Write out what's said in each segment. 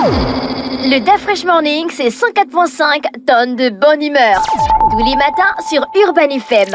Le Da Fresh Morning, c'est 104.5 tonnes de bonne humeur. Tous les matins sur Urban FM.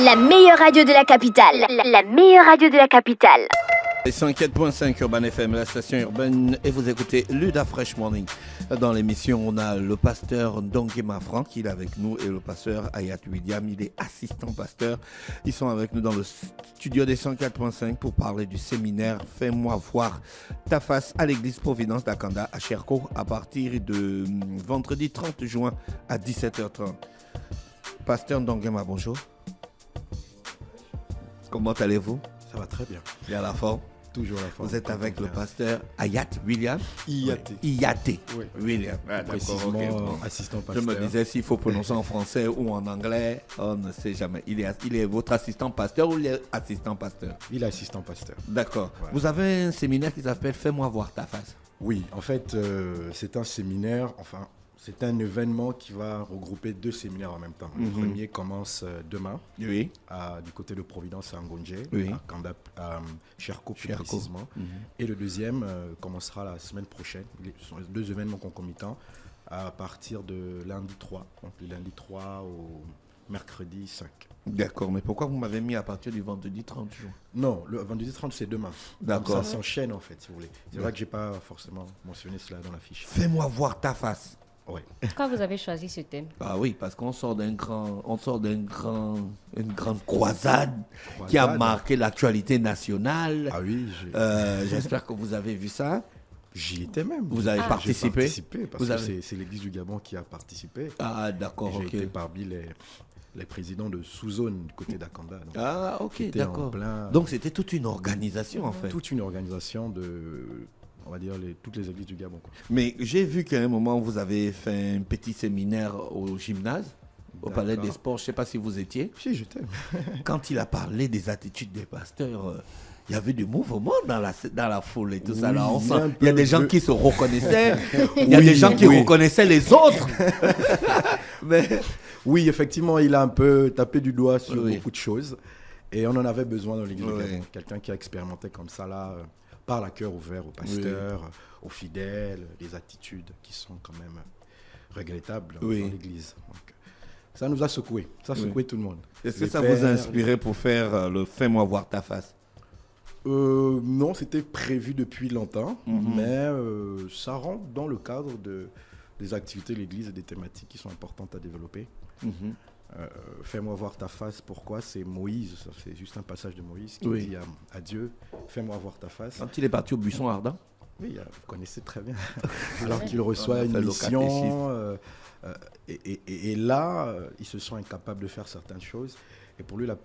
La meilleure radio de la capitale. La meilleure radio de la capitale. 104.5 Urban FM, la station urbaine, et vous écoutez le Da Fresh Morning. Dans l'émission, on a le pasteur Ndongema Franck, il est avec nous, et le pasteur Ayat William, il est assistant pasteur. Ils sont avec nous dans le studio des 104.5 pour parler du séminaire Fais-moi voir ta face à l'église Providence d'Akanda à Cherko à partir de vendredi 30 juin à 17h30. Pasteur Ndongema, bonjour. Comment allez-vous? Ça va très bien. Bien la forme? Toujours la forme. Vous êtes avec le pasteur Ayat William? Iyaté. Iyaté. Oui. William. Ah, Précisément, d'accord, ok, bon. assistant Je pasteur. me disais s'il faut prononcer en français ou en anglais, on ne sait jamais. Il est votre assistant pasteur ou il est assistant pasteur? Il est assistant pasteur. D'accord. Ouais. Vous avez un séminaire qui s'appelle Fais-moi voir ta face. Oui, en fait, c'est un séminaire, enfin, c'est un événement qui va regrouper deux séminaires en même temps. Le premier commence demain, Oui. du côté de Providence à Ngonje, Oui. à Kanda, à Cherko plus Cherko. précisément. Et le deuxième commencera la semaine prochaine. Ce sont deux événements concomitants à partir de lundi 3. Donc le lundi 3 au mercredi 5. D'accord, mais pourquoi vous m'avez mis à partir du vendredi 30 juin? Non, le vendredi 30 c'est demain. D'accord. Donc ça s'enchaîne en fait, si vous voulez. C'est vrai que j'ai pas forcément mentionné cela dans la fiche. Fais-moi voir ta face. Ouais. Pourquoi vous avez choisi ce thème? Ah oui, parce qu'on sort une grande croisade qui a marqué l'actualité nationale. Ah oui, J'espère que vous avez vu ça. j'y étais même. Vous avez J'ai participé? participé parce Vous que avez- c'est l'église du Gabon qui a participé. Ah d'accord, J'ai ok. été parmi les présidents de sous-zone du côté d'Akanda. Donc, Ah ok, C'était en d'accord. plein- Donc c'était toute une organisation en fait. toute une organisation de, on va dire, toutes les églises du Gabon, quoi. Mais j'ai vu qu'à un moment vous avez fait un petit séminaire au gymnase, au Palais D'accord. des Sports, je ne sais pas si vous étiez. Si, j'étais. Quand il a parlé des attitudes des pasteurs, il y avait du mouvement dans la foule et tout ça. Oui, Là, on il y a sent- un il y a peu des gens de- qui se reconnaissaient, il y a Oui, des gens qui oui. reconnaissaient les autres. Mais Oui, effectivement, il a un peu tapé du doigt sur Oui. beaucoup de choses. Et on en avait besoin dans l'église du Oui. Gabon. Quelqu'un qui a expérimenté comme ça, là, parle à cœur ouvert aux pasteurs, aux fidèles, des attitudes qui sont quand même regrettables Oui. dans l'église. Donc, ça nous a secoué. Ça a secoué tout le monde. est-ce que Les ça vous a pères, inspiré pour faire le Fais-moi voir ta face? Non, c'était prévu depuis longtemps, Mhm. mais ça rentre dans le cadre des activités de l'église et des thématiques qui sont importantes à développer. Mhm. Fais-moi voir ta face, pourquoi? C'est Moïse, ça, c'est juste un passage de Moïse qui Oui. dit à Dieu, fais-moi voir ta face. Quand il est parti au buisson ardent? Oui, vous connaissez très bien. Alors qu'il reçoit On a une fait le mission, catéchisme. et là, il se sent incapable de faire certaines choses. Et pour lui, la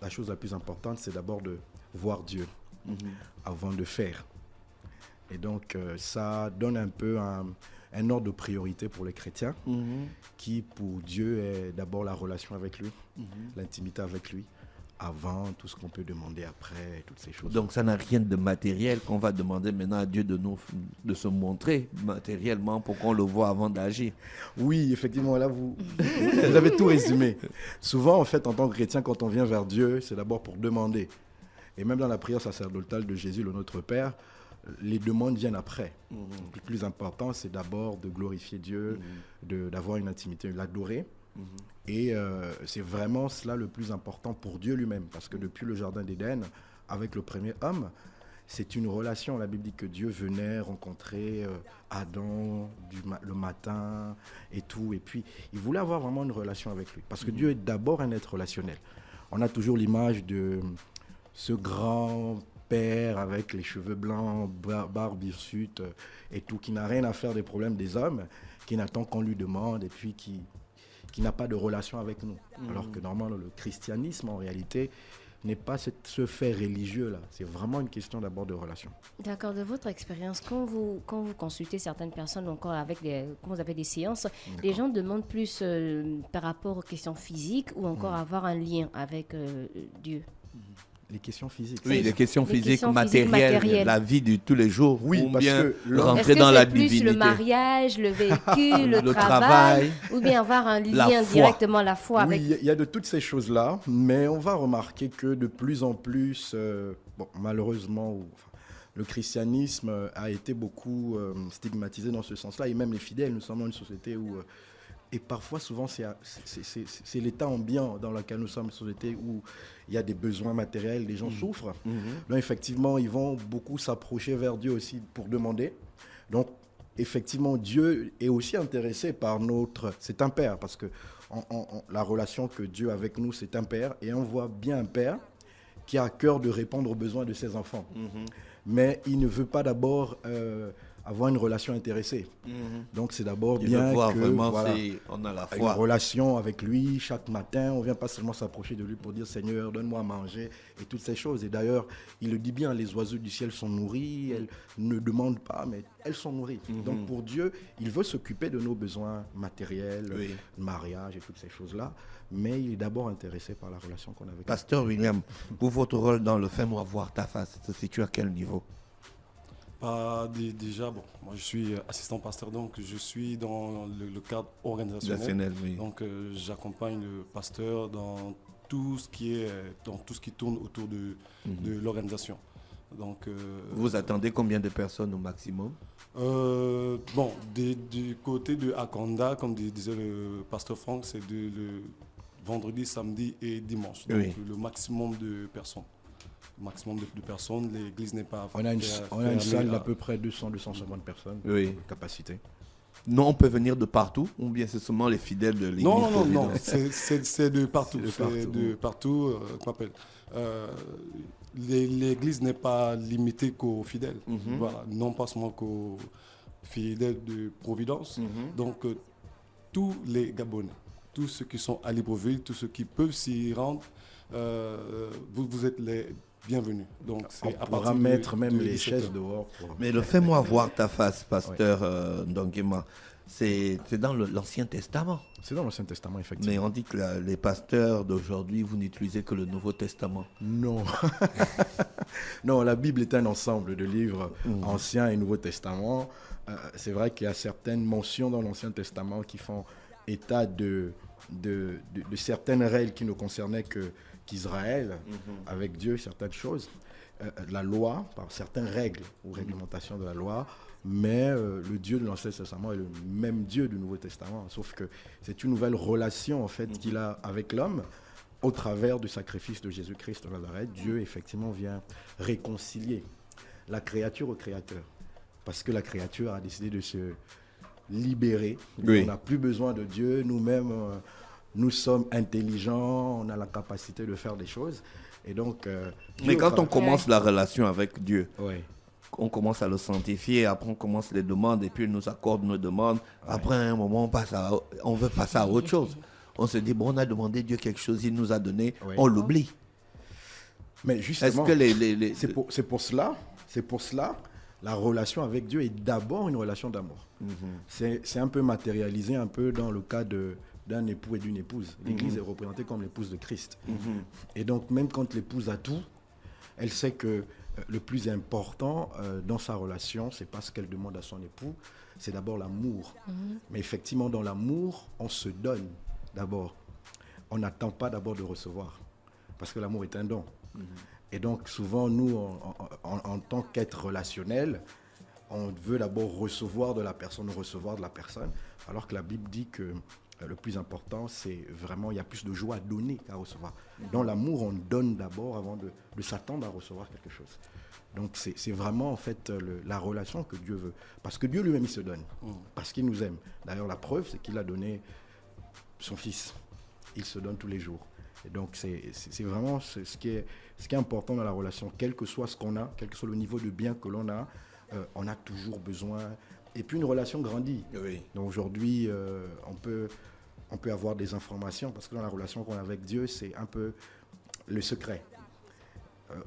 chose la plus importante, c'est d'abord de voir Dieu avant de faire. Et donc, ça donne un peu un ordre de priorité pour les chrétiens, qui pour Dieu est d'abord la relation avec lui, l'intimité avec lui, avant tout ce qu'on peut demander après, toutes ces choses. Donc ça n'a rien de matériel qu'on va demander maintenant à Dieu de se montrer matériellement pour qu'on le voit avant d'agir. Oui, effectivement, là, vous avez tout résumé. Souvent, en fait, en tant que chrétien, quand on vient vers Dieu, c'est d'abord pour demander. Et même dans la prière sacerdotale de Jésus, le Notre Père, les demandes viennent après. Donc, le plus important, c'est d'abord de glorifier Dieu, d'avoir une intimité, l'adorer. Et c'est vraiment cela le plus important pour Dieu lui-même. Parce que depuis le Jardin d'Éden, avec le premier homme, c'est une relation. La Bible dit que Dieu venait rencontrer Adam le matin et tout. Et puis, il voulait avoir vraiment une relation avec lui. Parce que Dieu est d'abord un être relationnel. On a toujours l'image de ce grand père avec les cheveux blancs, barbe hirsute et tout, qui n'a rien à faire des problèmes des hommes, qui n'attend qu'on lui demande et puis qui n'a pas de relation avec nous. Alors que normalement, le christianisme, en réalité, n'est pas ce fait religieux-là. C'est vraiment une question d'abord de relation. D'accord, de votre expérience, quand vous consultez certaines personnes encore avec comment vous appelez des séances, les gens demandent plus par rapport aux questions physiques ou encore avoir un lien avec Dieu. Les questions physiques. Oui, les questions Les physiques, questions matérielles, matérielles. la vie de tous les jours. Oui, ou parce bien que l'homme- rentrer Est-ce que dans c'est la plus divinité. le mariage, le véhicule, le Le travail, travail, ou bien avoir un la lien foi. directement, la foi avec... Oui, il y a de toutes ces choses-là, mais on va remarquer que de plus en plus, malheureusement, le christianisme a été beaucoup stigmatisé dans ce sens-là, et même les fidèles, nous sommes dans une société où... et parfois, souvent, c'est l'état ambiant dans lequel nous sommes, une société où il y a des besoins matériels, les gens souffrent. Donc, effectivement, ils vont beaucoup s'approcher vers Dieu aussi pour demander. Donc, effectivement, Dieu est aussi intéressé par notre... C'est un père, parce que la relation que Dieu a avec nous, c'est un père, et on voit bien un père qui a à cœur de répondre aux besoins de ses enfants. Mais il ne veut pas d'abord avoir une relation intéressée. Donc c'est d'abord bien que vraiment voilà, on a la une foi. relation avec lui chaque matin. On ne vient pas seulement s'approcher de lui pour dire Seigneur, donne-moi à manger et toutes ces choses. Et d'ailleurs, il le dit bien, les oiseaux du ciel sont nourris, elles ne demandent pas, mais elles sont nourries. Donc pour Dieu, il veut s'occuper de nos besoins matériels, mariage et toutes ces choses-là. Mais il est d'abord intéressé par la relation qu'on a avec lui. Pasteur William, pour votre rôle dans le Fais-moi voir ta face, se situe à quel niveau? Déjà, bon, moi je suis assistant pasteur, donc je suis dans le cadre organisationnel. Donc j'accompagne le pasteur dans tout ce qui tourne autour de l'organisation. Donc, vous attendez combien de personnes au maximum? Bon, du côté de Akonda, comme disait le pasteur Franck, c'est le vendredi, samedi et dimanche. Donc le maximum de personnes. L'église n'est pas... On a une salle d'à peu près 200-250 personnes de capacité. Non, on peut venir de partout, ou bien c'est seulement les fidèles de l'église? Non, c'est de partout. Qu'on appelle. L'église n'est pas limitée qu'aux fidèles. Voilà, non pas seulement qu'aux fidèles de Providence. Donc, tous les Gabonais, tous ceux qui sont à Libreville, tous ceux qui peuvent s'y rendre, vous êtes les bienvenus. Donc, on pourra mettre même les chaises dehors. Mais le Fais-moi voir ta face, pasteur Ndongema, c'est dans l'Ancien Testament. C'est dans l'Ancien Testament, effectivement. Mais on dit que les pasteurs d'aujourd'hui, vous n'utilisez que le Nouveau Testament. Non. Non, la Bible est un ensemble de livres Ancien et Nouveau Testament. C'est vrai qu'il y a certaines mentions dans l'Ancien Testament qui font état de certaines règles qui ne concernaient qu'Israël, avec Dieu, certaines choses. La loi, par certaines règles ou réglementations de la loi, mais le Dieu de l'Ancien Testament est le même Dieu du Nouveau Testament, sauf que c'est une nouvelle relation en fait qu'il a avec l'homme au travers du sacrifice de Jésus-Christ de Nazareth. Dieu effectivement vient réconcilier la créature au Créateur, parce que la créature a décidé de se libérer. On n'a plus besoin de Dieu, nous-mêmes nous sommes intelligents, on a la capacité de faire des choses. Et donc, mais quand on commence la relation avec Dieu, on commence à le sanctifier, après on commence les demandes et puis il nous accorde nos demandes. Après un moment, on veut passer à autre chose. On se dit, bon, on a demandé Dieu quelque chose, il nous a donné, on l'oublie. Mais justement, est-ce que c'est pour cela, la relation avec Dieu est d'abord une relation d'amour. C'est un peu matérialisé, un peu dans le cas d'un époux et d'une épouse. L'Église est représentée comme l'épouse de Christ. Et donc, même quand l'épouse a tout, elle sait que le plus important dans sa relation, c'est pas ce qu'elle demande à son époux, c'est d'abord l'amour. Mais effectivement, dans l'amour, on se donne d'abord. On n'attend pas d'abord de recevoir, parce que l'amour est un don. Et donc, souvent, nous, en tant qu'être relationnel, on veut d'abord recevoir de la personne, alors que la Bible dit que le plus important, c'est vraiment, il y a plus de joie à donner qu'à recevoir. Dans l'amour, on donne d'abord avant de s'attendre à recevoir quelque chose. Donc, c'est vraiment, en fait, la relation que Dieu veut. Parce que Dieu lui-même, il se donne. Parce qu'il nous aime. D'ailleurs, la preuve, c'est qu'il a donné son Fils. Il se donne tous les jours. Et donc, c'est vraiment ce qui est important dans la relation. Quel que soit ce qu'on a, quel que soit le niveau de bien que l'on a, on a toujours besoin. Et puis, une relation grandit. Donc, aujourd'hui, on peut avoir des informations, parce que dans la relation qu'on a avec Dieu, c'est un peu le secret.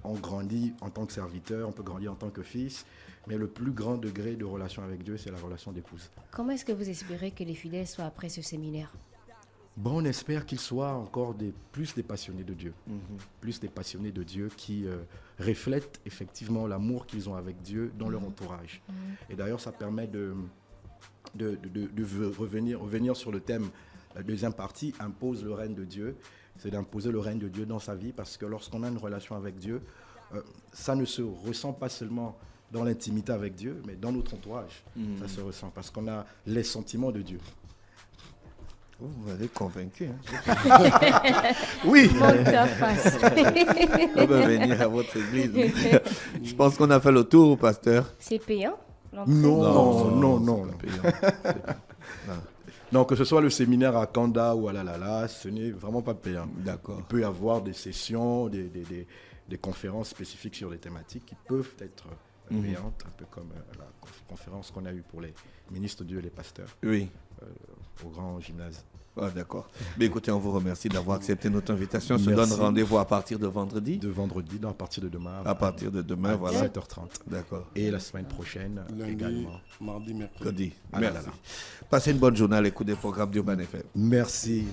On grandit en tant que serviteur, on peut grandir en tant que fils, mais le plus grand degré de relation avec Dieu, c'est la relation d'épouse. Comment est-ce que vous espérez que les fidèles soient après ce séminaire? Bon, on espère qu'ils soient encore plus des passionnés de Dieu. Plus des passionnés de Dieu qui reflètent effectivement l'amour qu'ils ont avec Dieu dans leur entourage. Et d'ailleurs, ça permet de revenir sur le thème. La deuxième partie impose le règne de Dieu. C'est d'imposer le règne de Dieu dans sa vie, parce que lorsqu'on a une relation avec Dieu, ça ne se ressent pas seulement dans l'intimité avec Dieu, mais dans notre entourage, ça se ressent parce qu'on a les sentiments de Dieu. Vous m'avez convaincu. Hein. Oui. Monte ta face. On va venir à votre église. Je pense qu'on a fait le tour, pasteur. C'est payant l'entrée? Non. c'est payant. Non, que ce soit le séminaire à Kanda ou à Lalala, ce n'est vraiment pas payant. D'accord. Il peut y avoir des sessions, des conférences spécifiques sur des thématiques qui peuvent être payantes, un peu comme la conférence qu'on a eue pour les ministres de Dieu et les pasteurs Oui. au grand gymnase. Ah, d'accord. Mais écoutez, on vous remercie d'avoir accepté notre invitation. On se Merci. donne rendez-vous à partir de vendredi. De vendredi, à partir de demain. À partir de demain, voilà. 17h30. D'accord. Et la semaine prochaine Lundi, également. mardi, mercredi. Cody, Ah là merci. là là. Passez une bonne journée à l'écoute des programmes d'Urban FM. Merci.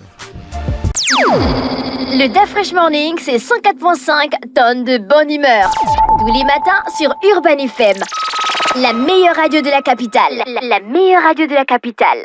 Le DAF Fresh Morning, c'est 104.5 tonnes de bonne humeur. Tous les matins sur Urban FM. La meilleure radio de la capitale. La meilleure radio de la capitale.